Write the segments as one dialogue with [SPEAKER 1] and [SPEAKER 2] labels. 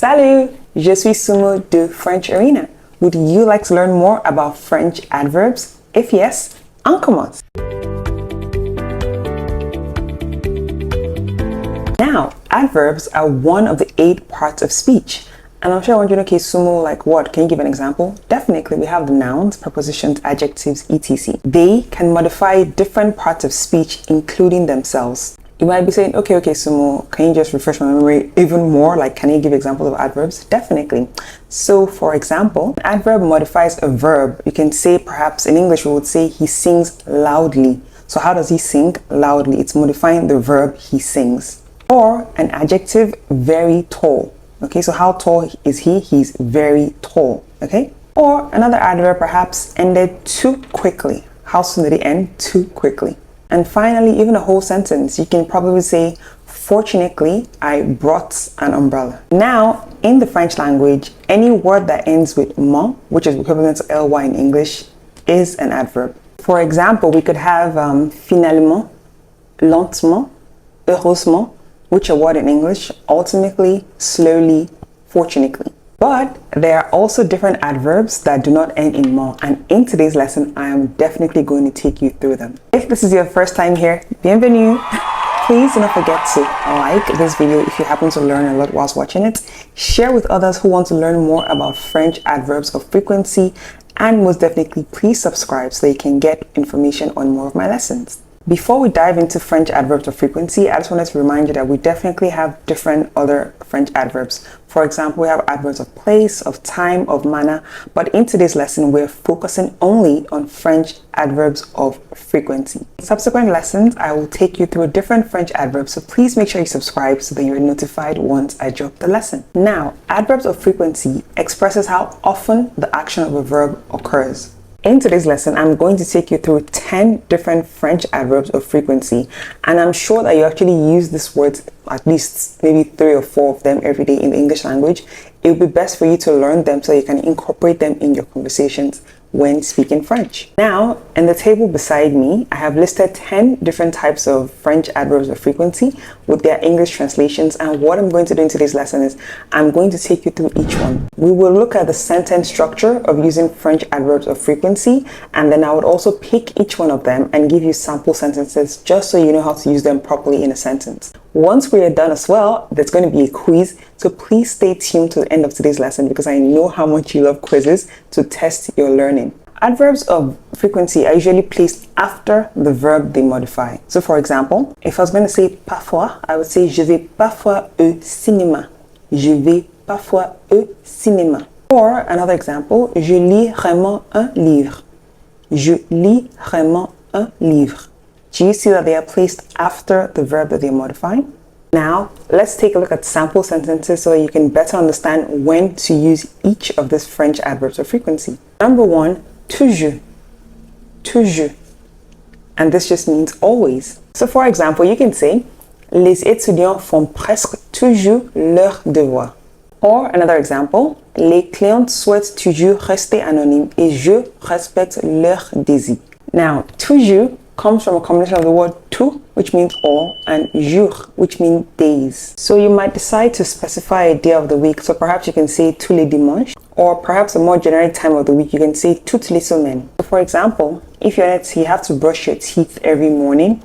[SPEAKER 1] Salut, je suis Sumo de FrenchArena. Would you like to learn more about French adverbs? If yes, on commence. Now, adverbs are one of the 8 parts of speech. And I'm sure I want you to know, okay, Sumo, like what? Can you give an example? Definitely, we have the nouns, prepositions, adjectives, etc. They can modify different parts of speech, including themselves. You might be saying, okay, Sumo, can you just refresh my memory even more? Like, can you give examples of adverbs? Definitely. So, for example, an adverb modifies a verb. You can say, perhaps in English, we would say he sings loudly. So how does he sing loudly? It's modifying the verb he sings. Or an adjective, very tall. Okay, so how tall is he? He's very tall. Okay. Or another adverb perhaps ended too quickly. How soon did it end? Too quickly. And finally, even a whole sentence, you can probably say, fortunately, I brought an umbrella. Now, in the French language, any word that ends with ment, which is equivalent to ly in English, is an adverb. For example, we could have finalement, lentement, heureusement, which are word in English, ultimately, slowly, fortunately. But there are also different adverbs that do not end in ment, and in today's lesson, I am definitely going to take you through them. If this is your first time here, bienvenue. Please do not forget to like this video if you happen to learn a lot whilst watching it. Share with others who want to learn more about French adverbs of frequency, and most definitely, please subscribe so you can get information on more of my lessons. Before we dive into French adverbs of frequency, I just wanted to remind you that we definitely have different other French adverbs. For example, we have adverbs of place, of time, of manner, but in today's lesson, we're focusing only on French adverbs of frequency. In subsequent lessons, I will take you through different French adverbs, so please make sure you subscribe so that you're notified once I drop the lesson. Now, adverbs of frequency expresses how often the action of a verb occurs. In today's lesson, I'm going to take you through 10 different French adverbs of frequency, and I'm sure that you actually use these words, at least maybe 3 or 4 of them every day in the English language. It would be best for you to learn them so you can incorporate them in your conversations when speaking French. Now, in the table beside me, I have listed 10 different types of French adverbs of frequency with their English translations, and what I'm going to do in today's lesson is I'm going to take you through each one. We will look at the sentence structure of using French adverbs of frequency, and then I would also pick each one of them and give you sample sentences just so you know how to use them properly in a sentence. Once we are done as well, there's going to be a quiz, so please stay tuned to the end of today's lesson because I know how much you love quizzes to test your learning. Adverbs of frequency are usually placed after the verb they modify. So for example, if I was going to say parfois, I would say je vais parfois au cinéma. Je vais parfois au cinéma. Or another example, je lis rarement un livre. Je lis rarement un livre. Do you see that they are placed after the verb that they're modifying? Now, let's take a look at sample sentences so you can better understand when to use each of these French adverbs of frequency. Number 1, toujours, toujours. And this just means always. So for example, you can say, les étudiants font presque toujours leurs devoirs. Or another example, les clientes souhaitent toujours rester anonymes et je respecte leurs désirs. Now, toujours comes from a combination of the word tout, which means all, and jour, which means days. So you might decide to specify a day of the week. So perhaps you can say tous les dimanches, or perhaps a more generic time of the week, you can say toutes les semaines. So for example, if you have to brush your teeth every morning,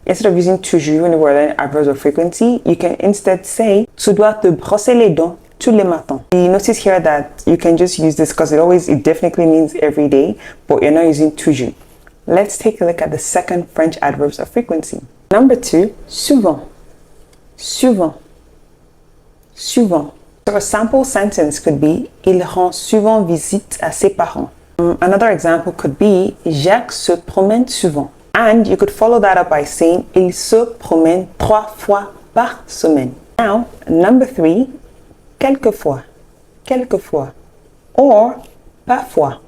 [SPEAKER 1] instead of using toujours when we're learning adverbs of frequency, you can instead say tu dois te brosser les dents tous les matins. You notice here that you can just use this because it definitely means every day, but you're not using toujours. Let's take a look at the second French adverbs of frequency. Number 2, souvent, souvent, souvent. So a sample sentence could be il rend souvent visite à ses parents. Another example could be Jacques se promène souvent. And you could follow that up by saying il se promène 3 fois par semaine. Now, number 3, quelquefois, quelquefois, or parfois,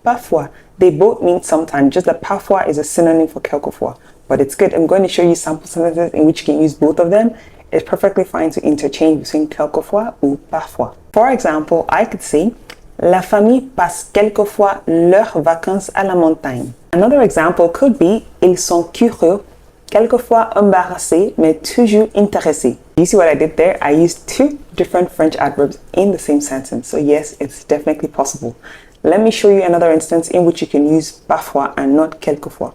[SPEAKER 1] parfois. They both mean sometimes, just that parfois is a synonym for quelquefois. But it's good. I'm going to show you sample sentences in which you can use both of them. It's perfectly fine to interchange between quelquefois ou parfois. For example, I could say, la famille passe quelquefois leurs vacances à la montagne. Another example could be, ils sont curieux, quelquefois embarrassés, mais toujours intéressés. You see what I did there? I used to different French adverbs in the same sentence. So yes, it's definitely possible. Let me show you another instance in which you can use parfois and not quelquefois.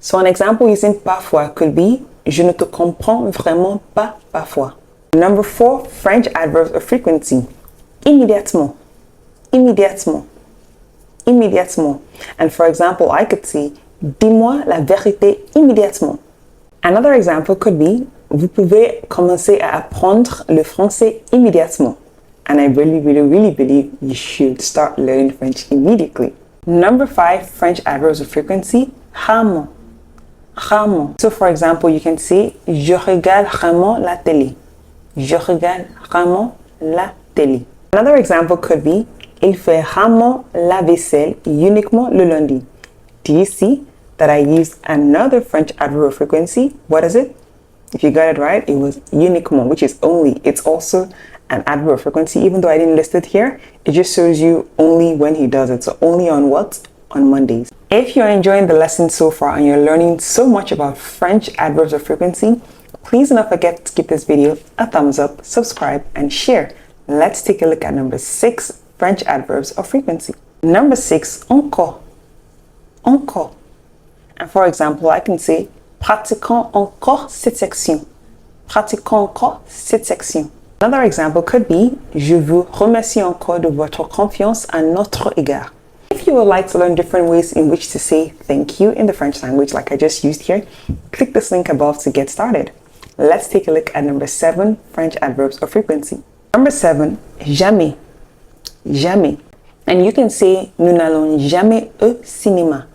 [SPEAKER 1] So an example using parfois could be je ne te comprends vraiment pas parfois. Number 4, French adverbs of frequency. Immédiatement, immédiatement, immédiatement. And for example, I could say dis-moi la vérité immédiatement. Another example could be vous pouvez commencer à apprendre le français immédiatement. And I really believe you should start learning French immediately. Number 5, French adverbs of frequency, rarement, rarement. So for example, you can say je regarde rarement la télé. Je regarde rarement la télé. Another example could be il fait rarement la vaisselle uniquement le lundi. Do you see that I used another French adverb of frequency? What is it? If you got it right, it was uniquement, which is only. It's also an adverb of frequency, even though I didn't list it here. It just shows you only when he does it. So only on what? On Mondays. If you're enjoying the lesson so far and you're learning so much about French adverbs of frequency, please do not forget to give this video a thumbs up, subscribe, and share. Let's take a look at number 6, French adverbs of frequency. Number 6, encore, encore. And for example, I can say pratiquons encore cette section. Pratiquons encore cette section. Another example could be je vous remercie encore de votre confiance à notre égard. If you would like to learn different ways in which to say thank you in the French language like I just used here, click this link above to get started. Let's take a look at number 7, French adverbs of frequency. Number 7, jamais, jamais. And you can say nous n'allons jamais au cinéma.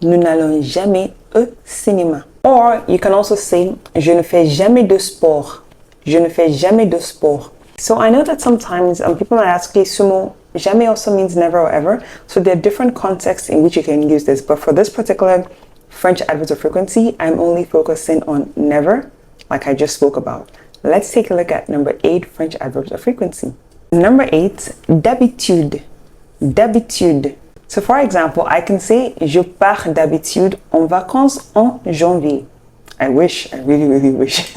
[SPEAKER 1] Nous n'allons jamais au cinéma. Or you can also say je ne fais jamais de sport. Je ne fais jamais de sport. So I know that sometimes people might ask, okay, Sumo, jamais also means never or ever. So there are different contexts in which you can use this. But for this particular French adverbs of frequency, I'm only focusing on never, like I just spoke about. Let's take a look at number 8, French adverbs of frequency. Number 8, d'habitude, d'habitude. So for example, I can say je pars d'habitude en vacances en janvier. I wish, I really wish.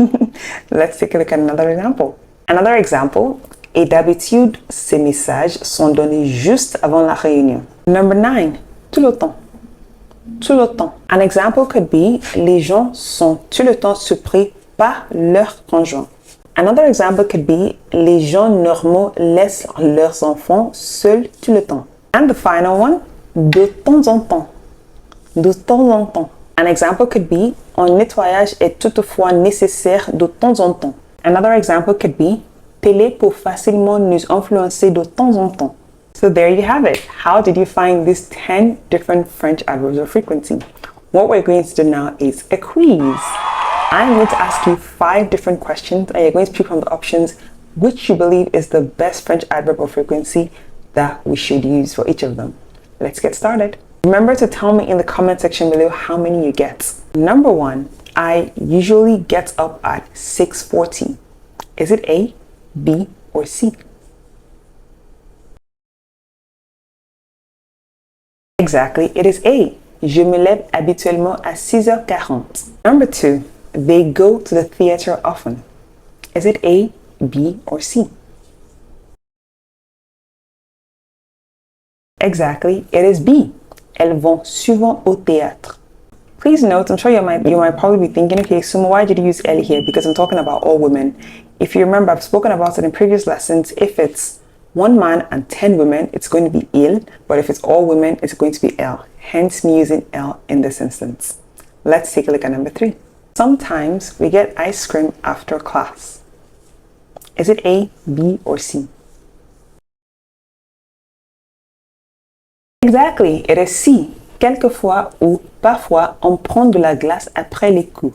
[SPEAKER 1] Let's take a look at another example. Another example, et d'habitude, ces messages sont donnés juste avant la réunion. Number 9, tout le temps. Tout le temps. An example could be les gens sont tout le temps surpris par leur conjoint. Another example could be les gens normaux laissent leurs enfants seuls tout le temps. And the final one, de temps en temps. De temps en temps. An example could be un nettoyage est toutefois nécessaire de temps en temps. Another example could be télé pour facilement nous influencer de temps en temps. So there you have it. How did you find these 10 different French adverbs of frequency? What we're going to do now is a quiz. I'm going to ask you 5 different questions and you're going to pick from the options which you believe is the best French adverb of frequency that we should use for each of them. Let's get started. Remember to tell me in the comment section below how many you get. Number 1, I usually get up at 6:40. Is it A, B, or C? Exactly, it is A. Je me lève habituellement à 6h40. Number 2, they go to the theater often. Is it A, B, or C? Exactly, it is B. Elles vont souvent au théâtre. Please note, I'm sure you might probably be thinking, okay, Sumo, why did you use elle here? Because I'm talking about all women. If you remember, I've spoken about it in previous lessons. If it's 1 man and 10 women, it's going to be il, but if it's all women, it's going to be elle. Hence me using elle in this instance. Let's take a look at number 3. Sometimes we get ice cream after class. Is it A, B, or C? Exactly, it is C. Quelquefois ou parfois, on prend de la glace après les cours.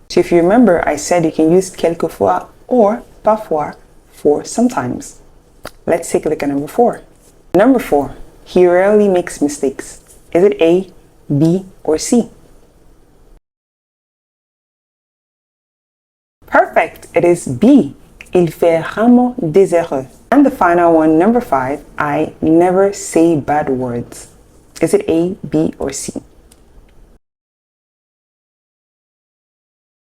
[SPEAKER 1] So if you remember, I said you can use quelquefois or parfois for sometimes. Let's take a look at number 4. Number 4, he rarely makes mistakes. Is it A, B, or C? Perfect, it is B. Il fait rarement des erreurs. And the final one, number 5, I never say bad words. Is it A, B, or C?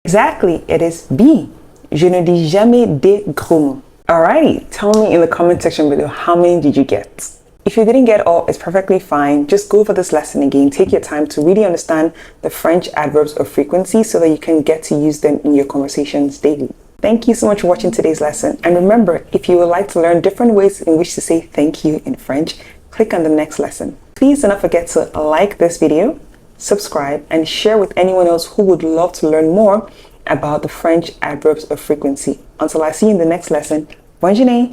[SPEAKER 1] Exactly, it is B. Je ne dis jamais des gros mots. Alrighty, tell me in the comment section below, how many did you get? If you didn't get all, it's perfectly fine. Just go over this lesson again. Take your time to really understand the French adverbs of frequency so that you can get to use them in your conversations daily. Thank you so much for watching today's lesson. And remember, if you would like to learn different ways in which to say thank you in French, click on the next lesson. Please do not forget to like this video, subscribe, and share with anyone else who would love to learn more about the French adverbs of frequency. Until I see you in the next lesson, bonne journée!